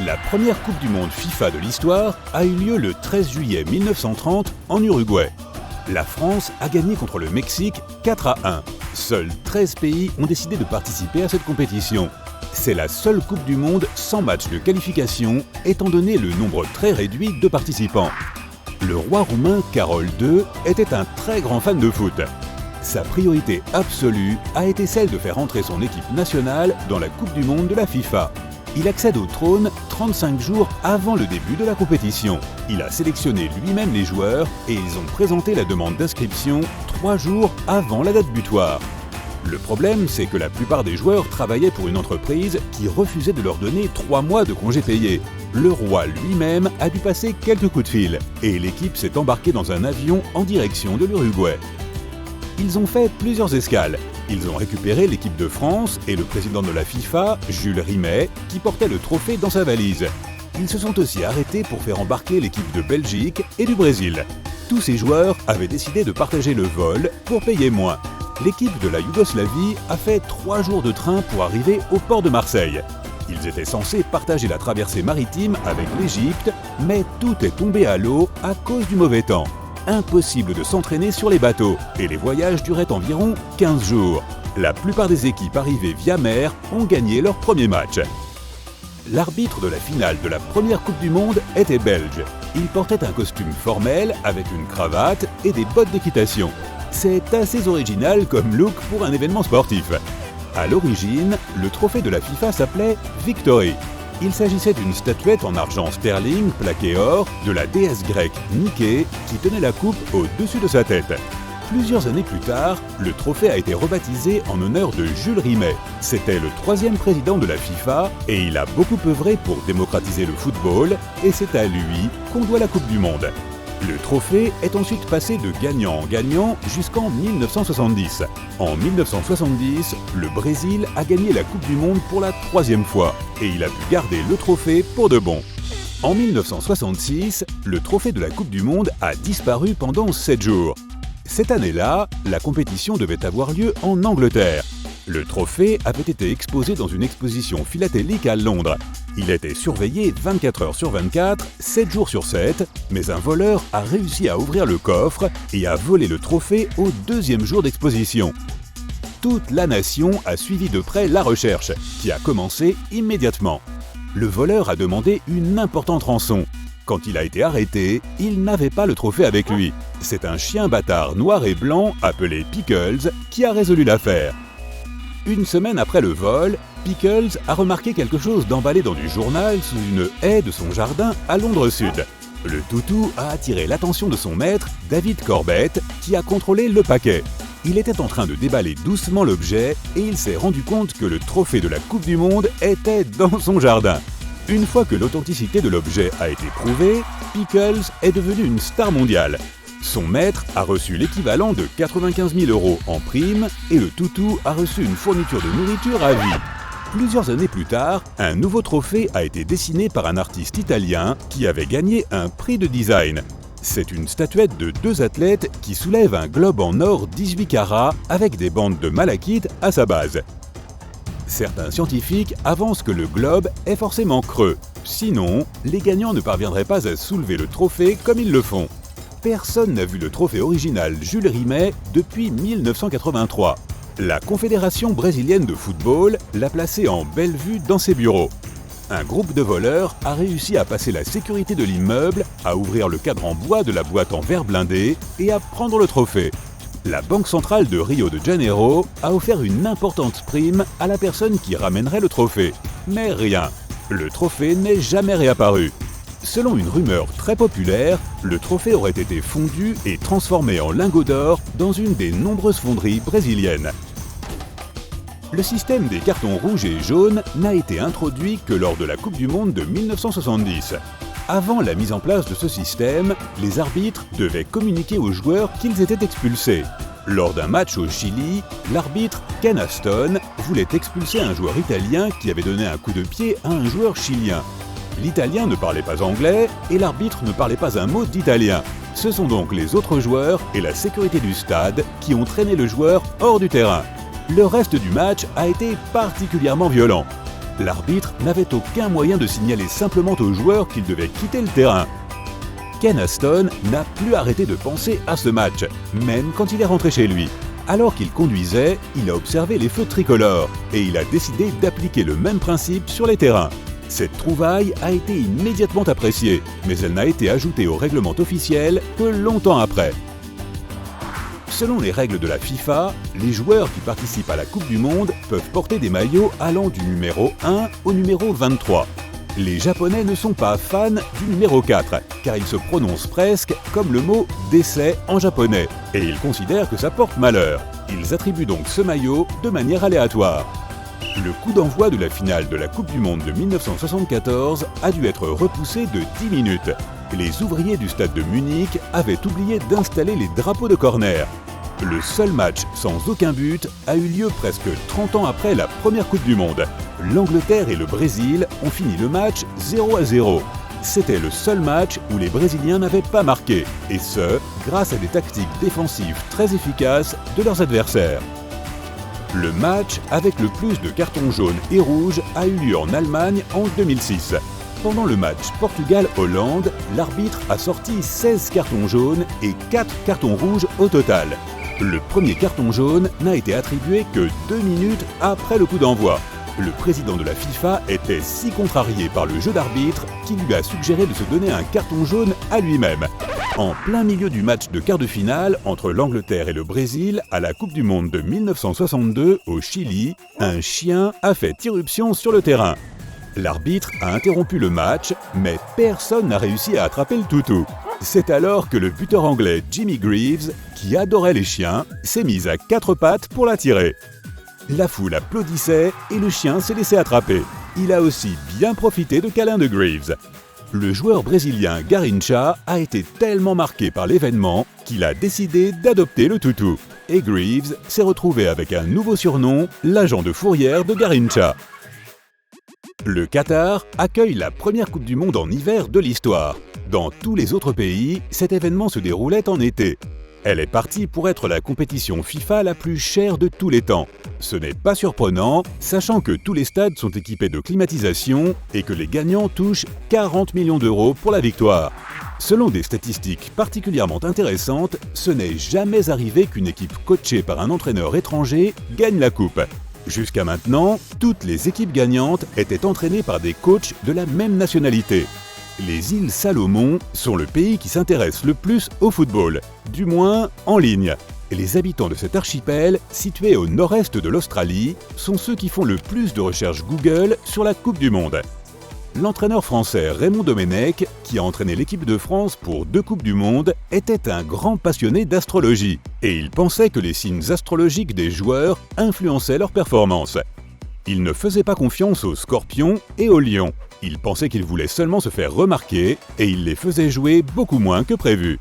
La première Coupe du Monde FIFA de l'histoire a eu lieu le 13 juillet 1930 en Uruguay. La France a gagné contre le Mexique 4-1. Seuls 13 pays ont décidé de participer à cette compétition. C'est la seule Coupe du Monde sans match de qualification, étant donné le nombre très réduit de participants. Le roi roumain Carol II était un très grand fan de foot. Sa priorité absolue a été celle de faire entrer son équipe nationale dans la Coupe du Monde de la FIFA. Il accède au trône 35 jours avant le début de la compétition. Il a sélectionné lui-même les joueurs et ils ont présenté la demande d'inscription 3 jours avant la date butoir. Le problème, c'est que la plupart des joueurs travaillaient pour une entreprise qui refusait de leur donner 3 mois de congés payés. Le roi lui-même a dû passer quelques coups de fil et l'équipe s'est embarquée dans un avion en direction de l'Uruguay. Ils ont fait plusieurs escales. Ils ont récupéré l'équipe de France et le président de la FIFA, Jules Rimet, qui portait le trophée dans sa valise. Ils se sont aussi arrêtés pour faire embarquer l'équipe de Belgique et du Brésil. Tous ces joueurs avaient décidé de partager le vol pour payer moins. L'équipe de la Yougoslavie a fait 3 jours de train pour arriver au port de Marseille. Ils étaient censés partager la traversée maritime avec l'Égypte, mais tout est tombé à l'eau à cause du mauvais temps. Impossible de s'entraîner sur les bateaux et les voyages duraient environ 15 jours. La plupart des équipes arrivées via mer ont gagné leur premier match. L'arbitre de la finale de la première Coupe du Monde était belge. Il portait un costume formel avec une cravate et des bottes d'équitation. C'est assez original comme look pour un événement sportif. À l'origine, le trophée de la FIFA s'appelait Victory. Il s'agissait d'une statuette en argent sterling plaqué or de la déesse grecque Nike qui tenait la coupe au-dessus de sa tête. Plusieurs années plus tard, le trophée a été rebaptisé en honneur de Jules Rimet. C'était le 3e président de la FIFA et il a beaucoup œuvré pour démocratiser le football et c'est à lui qu'on doit la Coupe du Monde. Le trophée est ensuite passé de gagnant en gagnant jusqu'en 1970. En 1970, le Brésil a gagné la Coupe du Monde pour la 3e fois et il a pu garder le trophée pour de bon. En 1966, le trophée de la Coupe du Monde a disparu pendant 7 jours. Cette année-là, la compétition devait avoir lieu en Angleterre. Le trophée avait été exposé dans une exposition philatélique à Londres. Il était surveillé 24 heures sur 24, 7 jours sur 7, mais un voleur a réussi à ouvrir le coffre et a volé le trophée au 2e jour d'exposition. Toute la nation a suivi de près la recherche, qui a commencé immédiatement. Le voleur a demandé une importante rançon. Quand il a été arrêté, il n'avait pas le trophée avec lui. C'est un chien bâtard noir et blanc appelé Pickles qui a résolu l'affaire. Une semaine après le vol, Pickles a remarqué quelque chose d'emballé dans du journal sous une haie de son jardin à Londres Sud. Le toutou a attiré l'attention de son maître, David Corbett, qui a contrôlé le paquet. Il était en train de déballer doucement l'objet et il s'est rendu compte que le trophée de la Coupe du Monde était dans son jardin. Une fois que l'authenticité de l'objet a été prouvée, Pickles est devenu une star mondiale. Son maître a reçu l'équivalent de 95 000 € en prime et le toutou a reçu une fourniture de nourriture à vie. Plusieurs années plus tard, un nouveau trophée a été dessiné par un artiste italien qui avait gagné un prix de design. C'est une statuette de 2 athlètes qui soulèvent un globe en or 18 carats avec des bandes de malachite à sa base. Certains scientifiques avancent que le globe est forcément creux. Sinon, les gagnants ne parviendraient pas à soulever le trophée comme ils le font. Personne n'a vu le trophée original Jules Rimet depuis 1983. La Confédération brésilienne de football l'a placé en belle vue dans ses bureaux. Un groupe de voleurs a réussi à passer la sécurité de l'immeuble, à ouvrir le cadre en bois de la boîte en verre blindé et à prendre le trophée. La Banque centrale de Rio de Janeiro a offert une importante prime à la personne qui ramènerait le trophée. Mais rien, le trophée n'est jamais réapparu. Selon une rumeur très populaire, le trophée aurait été fondu et transformé en lingots d'or dans une des nombreuses fonderies brésiliennes. Le système des cartons rouges et jaunes n'a été introduit que lors de la Coupe du Monde de 1970. Avant la mise en place de ce système, les arbitres devaient communiquer aux joueurs qu'ils étaient expulsés. Lors d'un match au Chili, l'arbitre Ken Aston voulait expulser un joueur italien qui avait donné un coup de pied à un joueur chilien. L'Italien ne parlait pas anglais et l'arbitre ne parlait pas un mot d'italien. Ce sont donc les autres joueurs et la sécurité du stade qui ont traîné le joueur hors du terrain. Le reste du match a été particulièrement violent. L'arbitre n'avait aucun moyen de signaler simplement aux joueurs qu'ils devaient quitter le terrain. Ken Aston n'a plus arrêté de penser à ce match, même quand il est rentré chez lui. Alors qu'il conduisait, il a observé les feux tricolores et il a décidé d'appliquer le même principe sur les terrains. Cette trouvaille a été immédiatement appréciée, mais elle n'a été ajoutée au règlement officiel que longtemps après. Selon les règles de la FIFA, les joueurs qui participent à la Coupe du Monde peuvent porter des maillots allant du numéro 1 au numéro 23. Les Japonais ne sont pas fans du numéro 4, car il se prononce presque comme le mot « décès » en japonais, et ils considèrent que ça porte malheur. Ils attribuent donc ce maillot de manière aléatoire. Le coup d'envoi de la finale de la Coupe du Monde de 1974 a dû être repoussé de 10 minutes. Les ouvriers du stade de Munich avaient oublié d'installer les drapeaux de corner. Le seul match sans aucun but a eu lieu presque 30 ans après la première Coupe du Monde. L'Angleterre et le Brésil ont fini le match 0-0. C'était le seul match où les Brésiliens n'avaient pas marqué, et ce, grâce à des tactiques défensives très efficaces de leurs adversaires. Le match avec le plus de cartons jaunes et rouges a eu lieu en Allemagne en 2006. Pendant le match Portugal-Hollande, l'arbitre a sorti 16 cartons jaunes et 4 cartons rouges au total. Le premier carton jaune n'a été attribué que 2 minutes après le coup d'envoi. Le président de la FIFA était si contrarié par le jeu d'arbitre qu'il lui a suggéré de se donner un carton jaune à lui-même. En plein milieu du match de quart de finale entre l'Angleterre et le Brésil à la Coupe du Monde de 1962 au Chili, un chien a fait irruption sur le terrain. L'arbitre a interrompu le match, mais personne n'a réussi à attraper le toutou. C'est alors que le buteur anglais Jimmy Greaves, qui adorait les chiens, s'est mis à 4 pattes pour l'attirer. La foule applaudissait et le chien s'est laissé attraper. Il a aussi bien profité de câlins de Greaves. Le joueur brésilien Garrincha a été tellement marqué par l'événement qu'il a décidé d'adopter le toutou. Et Greaves s'est retrouvé avec un nouveau surnom, l'agent de fourrière de Garrincha. Le Qatar accueille la première Coupe du Monde en hiver de l'histoire. Dans tous les autres pays, cet événement se déroulait en été. Elle est partie pour être la compétition FIFA la plus chère de tous les temps. Ce n'est pas surprenant, sachant que tous les stades sont équipés de climatisation et que les gagnants touchent 40 millions d'euros pour la victoire. Selon des statistiques particulièrement intéressantes, ce n'est jamais arrivé qu'une équipe coachée par un entraîneur étranger gagne la coupe. Jusqu'à maintenant, toutes les équipes gagnantes étaient entraînées par des coachs de la même nationalité. Les îles Salomon sont le pays qui s'intéresse le plus au football, du moins en ligne. Et les habitants de cet archipel, situé au nord-est de l'Australie, sont ceux qui font le plus de recherches Google sur la Coupe du Monde. L'entraîneur français Raymond Domenech, qui a entraîné l'équipe de France pour 2 Coupes du Monde, était un grand passionné d'astrologie. Et il pensait que les signes astrologiques des joueurs influençaient leur performance. Il ne faisait pas confiance aux Scorpions et aux Lions. Il pensait qu'ils voulaient seulement se faire remarquer et il les faisait jouer beaucoup moins que prévu.